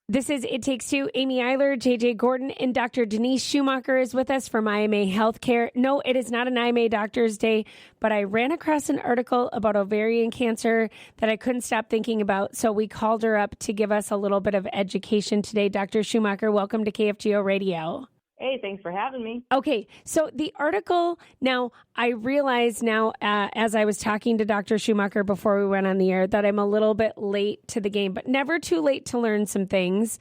This is It Takes Two. Amy Eiler, JJ Gordon, and Dr. Denise Schumacher is with us from IMA Healthcare. No, it is not an IMA Doctor's Day, but I ran across an article about ovarian cancer that I couldn't stop thinking about, so we called her up to give us a little bit of education today. Dr. Schumacher, welcome to KFGO Radio. Hey, thanks for having me. Okay, so the article, now I realize now as I was talking to Dr. Schumacher before we went on the air that I'm a little bit late to the game, but never too late to learn some things.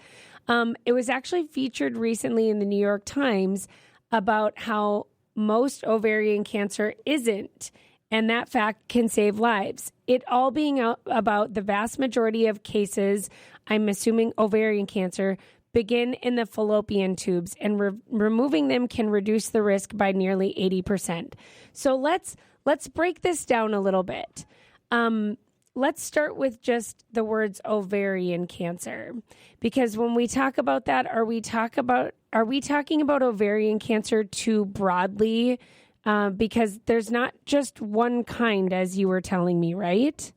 It was actually featured recently in the New York Times about how most ovarian cancer isn't, and that fact can save lives. It all being about the vast majority of cases, I'm assuming ovarian cancer, begin in the fallopian tubes, and removing them can reduce the risk by nearly 80%. So let's break this down a little bit. Let's start with just the words ovarian cancer, because when we talk about that, are we talking about ovarian cancer too broadly? Because there's not just one kind, as you were telling me, right?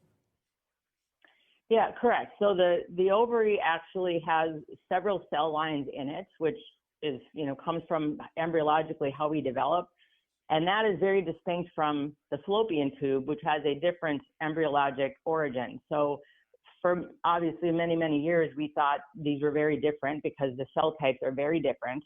Yeah, correct. So the ovary actually has several cell lines in it, which is, comes from embryologically how we develop. And that is very distinct from the fallopian tube, which has a different embryologic origin. So for obviously many, many years, we thought these were very different because the cell types are very different.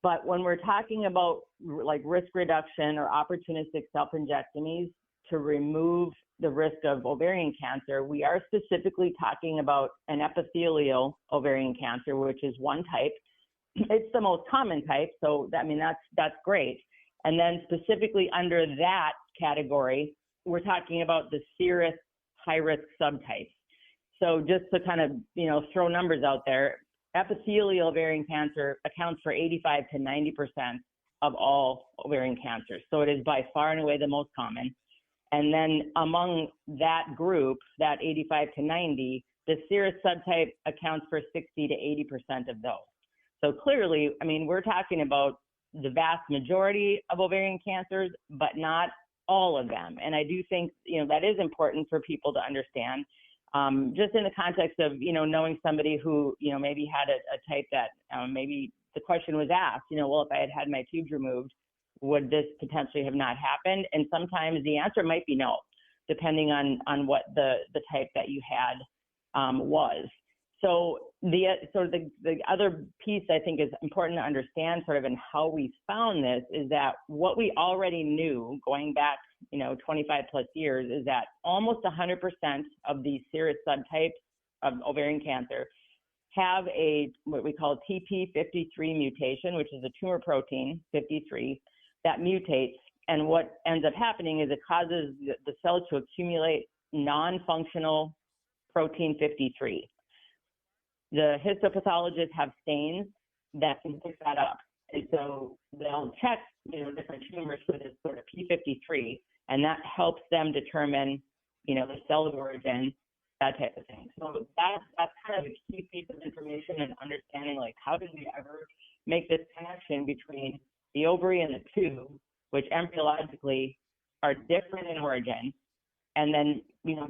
But when we're talking about like risk reduction or opportunistic self-injectomies to remove the risk of ovarian cancer, we are specifically talking about an epithelial ovarian cancer, which is one type. It's the most common type, so that's great. And then specifically under that category, we're talking about the serous high-risk subtypes. So just to kind of, throw numbers out there, epithelial ovarian cancer accounts for 85 to 90% of all ovarian cancers. So it is by far and away the most common. And then among that group, that 85 to 90, the serous subtype accounts for 60 to 80% of those. So clearly, we're talking about the vast majority of ovarian cancers, but not all of them. And I do think, that is important for people to understand, just in the context of, knowing somebody who, maybe had a type that maybe the question was asked, well, if I had my tubes removed, would this potentially have not happened? And sometimes the answer might be no, depending on what the type that you had was. So the other piece I think is important to understand sort of in how we found this is that what we already knew going back, 25 plus years is that almost 100% of these serous subtypes of ovarian cancer have what we call TP53 mutation, which is a tumor protein 53 that mutates. And what ends up happening is it causes the cell to accumulate non-functional protein 53. The histopathologists have stains that can pick that up. And so they'll check, different tumors for this sort of P53, and that helps them determine, the cell of origin, that type of thing. So that's kind of a key piece of information and understanding, like, how did we ever make this connection between the ovary and the tube, which embryologically are different in origin, and then,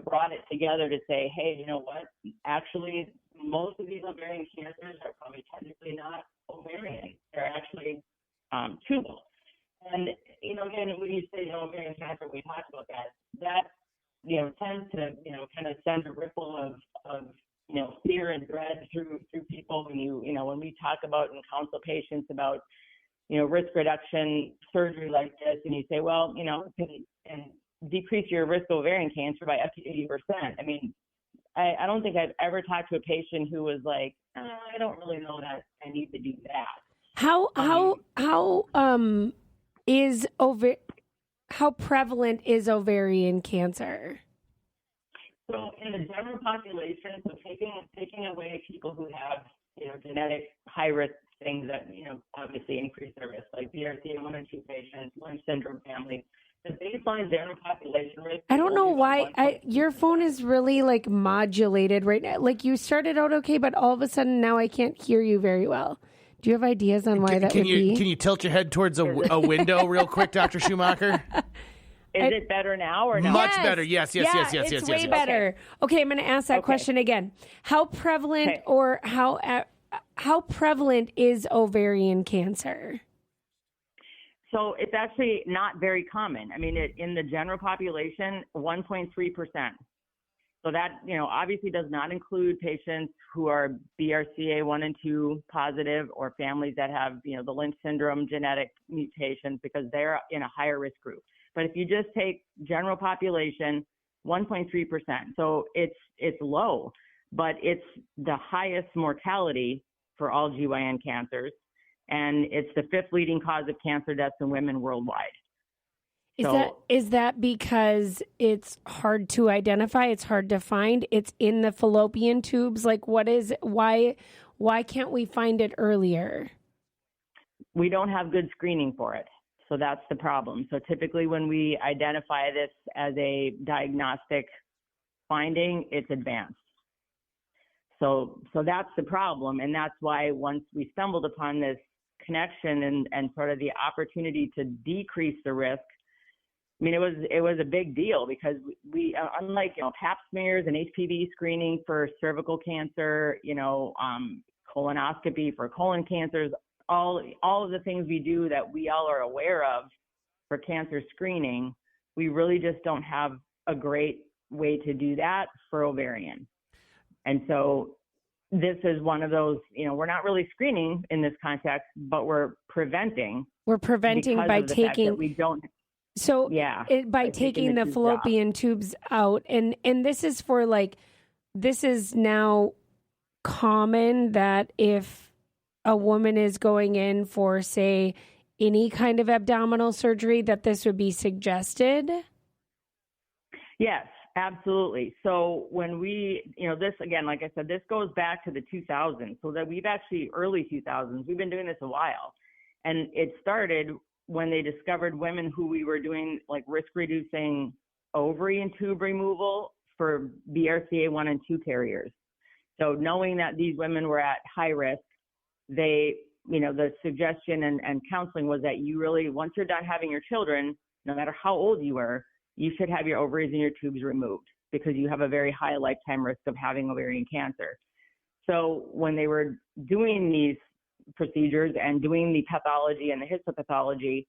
brought it together to say, hey, you know what, actually, most of these ovarian cancers are probably technically not ovarian. They're actually tubal. And, again, when you say ovarian cancer, we talked about that tends to, kind of send a ripple of fear and dread through people when we talk about and counsel patients about, risk reduction surgery like this, and you say, well, it can decrease your risk of ovarian cancer by up to 80%. I don't think I've ever talked to a patient who was like, I don't really know that I need to do that. How prevalent is ovarian cancer? So in the general population, so taking away people who have, genetic high risk things that, obviously increase their risk, like BRCA1 and 2 patients, Lynch syndrome families, the baseline general population risk. I don't know why your phone is really like modulated right now. Like you started out okay, but all of a sudden now I can't hear you very well. Do you have ideas on why that would be? Can you tilt your head towards a window real quick, Dr. Schumacher? Is it better now or no? Much better. Yes. It's way better. Okay, I'm going to ask that question again. How prevalent or how prevalent is ovarian cancer? So it's actually not very common. I mean, in the general population, 1.3%. So that, obviously does not include patients who are BRCA1 and 2 positive or families that have, the Lynch syndrome genetic mutations because they're in a higher risk group. But if you just take general population, 1.3%. So it's low, but it's the highest mortality for all GYN cancers. And it's the 5th leading cause of cancer deaths in women worldwide. Is that because it's hard to identify? It's hard to find. It's in the fallopian tubes. Like, why can't we find it earlier? We don't have good screening for it. So that's the problem. So typically when we identify this as a diagnostic finding, it's advanced. So that's the problem. And that's why once we stumbled upon this connection and sort of the opportunity to decrease the risk, I mean, it was a big deal because we unlike Pap smears and HPV screening for cervical cancer, colonoscopy for colon cancers, all of the things we do that we all are aware of for cancer screening, we really just don't have a great way to do that for ovarian. And so this is one of those, we're not really screening in this context, but we're preventing. We're preventing by taking. We don't. So by taking the fallopian tubes out, and this is for this is now common that if a woman is going in for, say, any kind of abdominal surgery, that this would be suggested? Yes, absolutely. So when we, this, again, like I said, this goes back to the 2000s. So that we've actually, early 2000s, we've been doing this a while. And it started when they discovered women who we were doing risk-reducing ovary and tube removal for BRCA1 and 2 carriers. So knowing that these women were at high risk, they, the suggestion and counseling was that you really, once you're done having your children, no matter how old you were, you should have your ovaries and your tubes removed because you have a very high lifetime risk of having ovarian cancer. So when they were doing these procedures and doing the pathology and the histopathology,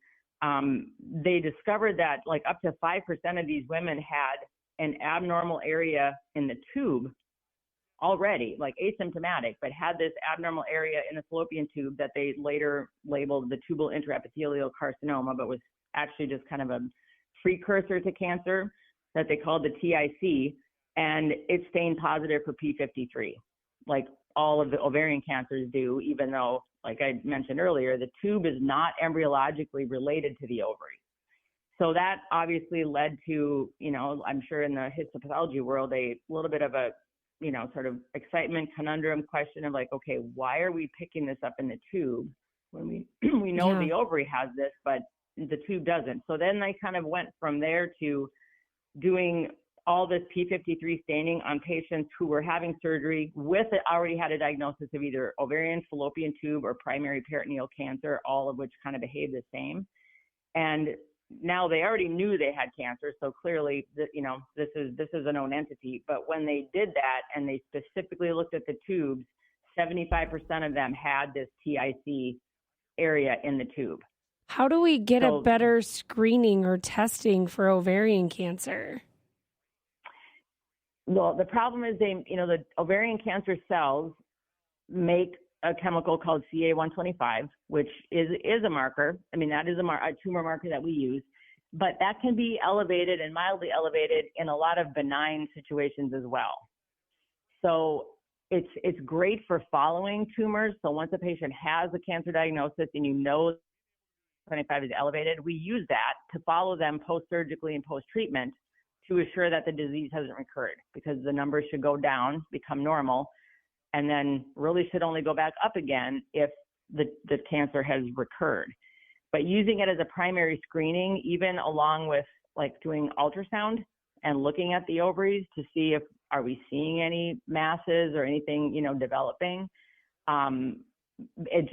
they discovered that up to 5% of these women had an abnormal area in the tube already, asymptomatic, but had this abnormal area in the fallopian tube that they later labeled the tubal intraepithelial carcinoma, but was actually just kind of a precursor to cancer that they called the TIC, and it stained positive for P53, like all of the ovarian cancers do, even though, like I mentioned earlier, the tube is not embryologically related to the ovary. So that obviously led to, I'm sure in the histopathology world, a little bit of a, sort of excitement, conundrum question of okay, why are we picking this up in the tube when we know the ovary has this, but the tube doesn't? So then they kind of went from there to doing all this P53 staining on patients who were having surgery already had a diagnosis of either ovarian, fallopian tube, or primary peritoneal cancer, all of which kind of behave the same. And now they already knew they had cancer, so clearly, this is a known entity. But when they did that and they specifically looked at the tubes, 75% of them had this TIC area in the tube. How do we get a better screening or testing for ovarian cancer? Well, the problem is the ovarian cancer cells make a chemical called CA-125, which is a marker. I mean, that is a tumor marker that we use, but that can be elevated and mildly elevated in a lot of benign situations as well. So it's great for following tumors. So once a patient has a cancer diagnosis and 25 is elevated, we use that to follow them post-surgically and post-treatment to assure that the disease hasn't recurred, because the numbers should go down, become normal, and then really should only go back up again if the cancer has recurred. But using it as a primary screening, even along with doing ultrasound and looking at the ovaries to see if are we seeing any masses or anything, developing, it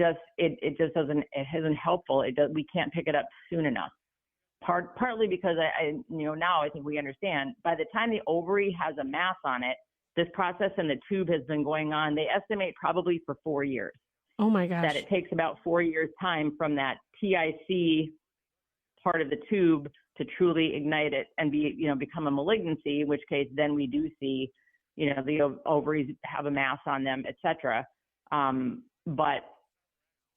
isn't helpful. We can't pick it up soon enough. partly because now I think we understand by the time the ovary has a mass on it, this process in the tube has been going on. They estimate probably for 4 years. Oh my gosh. That it takes about 4 years time from that TIC part of the tube to truly ignite it and become a malignancy, in which case then we do see, the ovaries have a mass on them, et cetera. But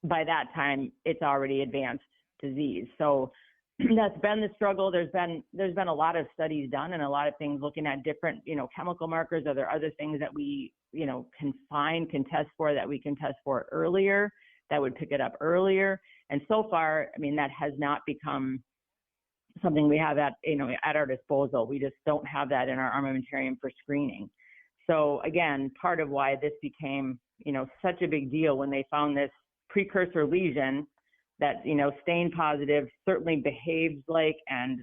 by that time, it's already advanced disease. So that's been the struggle. There's been a lot of studies done and a lot of things looking at different, chemical markers. Are there other things that we, can test for, that we can test for earlier, that would pick it up earlier? And so far, that has not become something we have at our disposal. We just don't have that in our armamentarium for screening. So again, part of why this became, such a big deal when they found this precursor lesion that, stain positive, certainly behaves like and,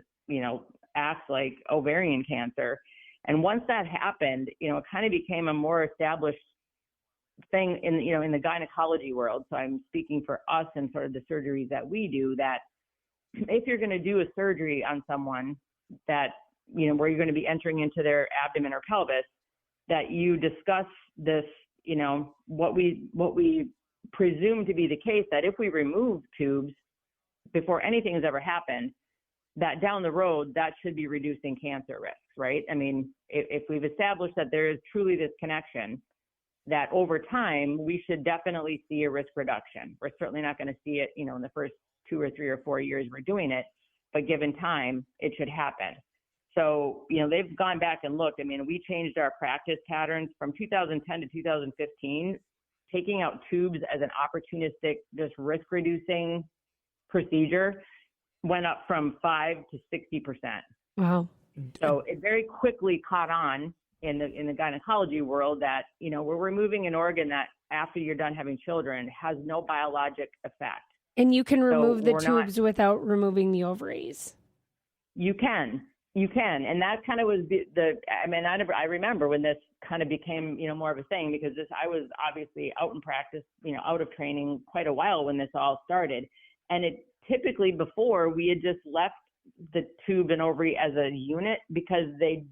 acts like ovarian cancer. And once that happened, it kind of became a more established thing in the gynecology world. So I'm speaking for us and sort of the surgeries that we do, that if you're going to do a surgery on someone that, where you're going to be entering into their abdomen or pelvis, that you discuss this, what we presume to be the case, that if we remove tubes before anything has ever happened, that down the road, that should be reducing cancer risks, right? If we've established that there is truly this connection, that over time, we should definitely see a risk reduction. We're certainly not going to see it, in the first 2 or 3 or 4 years we're doing it, but given time, it should happen. So, they've gone back and looked. We changed our practice patterns from 2010 to 2015, taking out tubes as an opportunistic, just risk-reducing procedure went up from 5 to 60%. Wow. So it very quickly caught on in the gynecology world that, we're removing an organ that after you're done having children has no biologic effect. And you can remove the tubes without removing the ovaries. You can. And that kind of was I remember when this kind of became, more of a thing, because I was obviously out in practice, out of training quite a while when this all started. And it typically before we had just left the tube and ovary as a unit, because they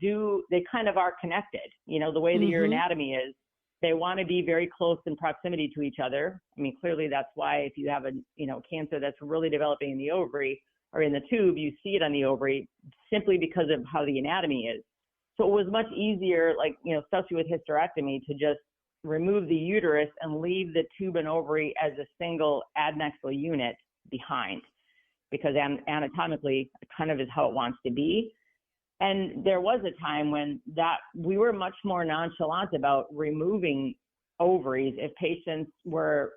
kind of are connected, the way that your anatomy is. They want to be very close in proximity to each other. Clearly that's why if you have a, cancer that's really developing in the ovary or in the tube, you see it on the ovary simply because of how the anatomy is. So it was much easier, especially with hysterectomy, to just remove the uterus and leave the tube and ovary as a single adnexal unit behind, because anatomically it kind of is how it wants to be. And there was a time when that we were much more nonchalant about removing ovaries if patients were,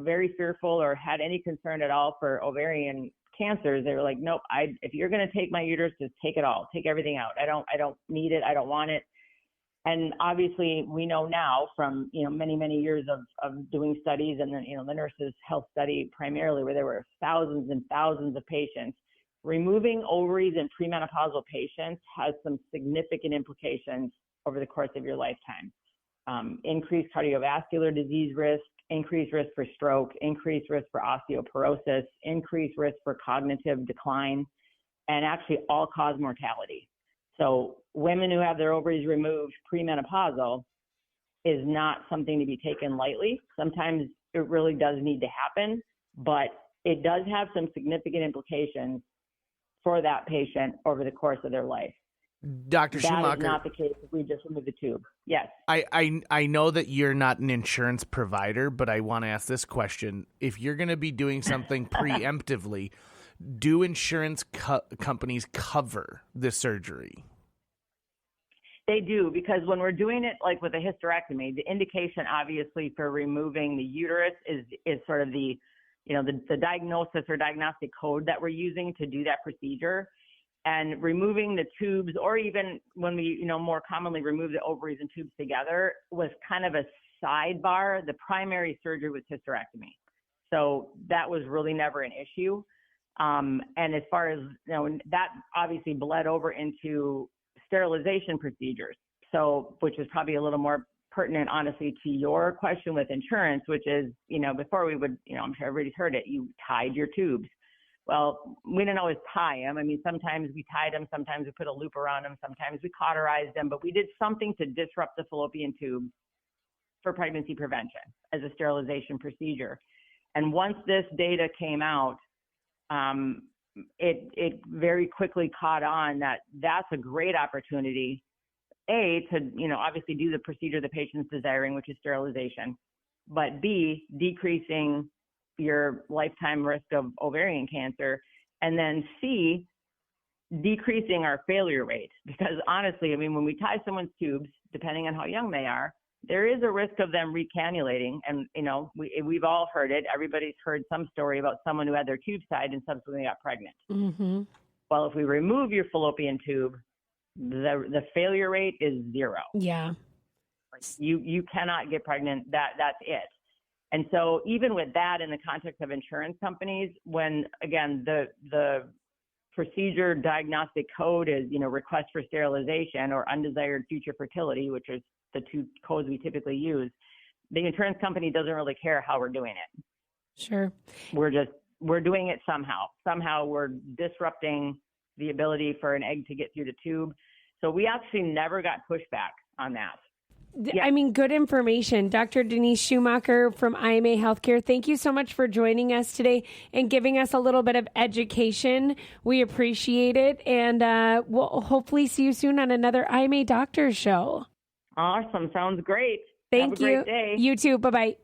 very fearful or had any concern at all for ovarian cancers. They were like, nope, if you're going to take my uterus, just take it all, take everything out. I don't need it. I don't want it. And obviously we know now from, many, many years of doing studies, and then, the nurses' health study primarily, where there were thousands and thousands of patients, removing ovaries in premenopausal patients has some significant implications over the course of your lifetime. Increased cardiovascular disease risk, increased risk for stroke, increased risk for osteoporosis, increased risk for cognitive decline, and actually all-cause mortality. So women who have their ovaries removed premenopausal is not something to be taken lightly. Sometimes it really does need to happen, but it does have some significant implications for that patient over the course of their life. Dr. Schumacher. That is not the case if we just remove the tube. Yes. I know that you're not an insurance provider, but I want to ask this question. If you're going to be doing something preemptively, do insurance companies cover this surgery? They do, because when we're doing it like with a hysterectomy, the indication obviously for removing the uterus is sort of the diagnosis or diagnostic code that we're using to do that procedure. And removing the tubes, or even when we, more commonly remove the ovaries and tubes together, was kind of a sidebar. The primary surgery was hysterectomy. So that was really never an issue. And as far as, that obviously bled over into sterilization procedures. So, which is probably a little more pertinent, honestly, to your question with insurance, which is, before we would, I'm sure everybody's heard it, you tied your tubes. Well, we didn't always tie them. I mean, sometimes we tied them, sometimes we put a loop around them, sometimes we cauterized them, but we did something to disrupt the fallopian tube for pregnancy prevention as a sterilization procedure. And once this data came out, it very quickly caught on that that's a great opportunity, A, to, obviously do the procedure the patient's desiring, which is sterilization, but B, decreasing your lifetime risk of ovarian cancer, and then C, decreasing our failure rate. Because honestly, I mean, when we tie someone's tubes, depending on how young they are, there is a risk of them recannulating. And, we've all heard it. Everybody's heard some story about someone who had their tube tied and subsequently got pregnant. Mm-hmm. Well, if we remove your fallopian tube, the failure rate is 0. Yeah. You cannot get pregnant. That's it. And so even with that in the context of insurance companies, when, again, the procedure diagnostic code is, request for sterilization or undesired future fertility, which is the 2 codes we typically use, the insurance company doesn't really care how we're doing it. Sure. We're doing it somehow. Somehow we're disrupting the ability for an egg to get through the tube. So we actually never got pushback on that. Yeah. I mean, good information. Dr. Denise Schumacher from IMA Healthcare, thank you so much for joining us today and giving us a little bit of education. We appreciate it. And we'll hopefully see you soon on another IMA Doctors Show. Awesome. Sounds great. Thank you. Have a great day. You too. Bye-bye.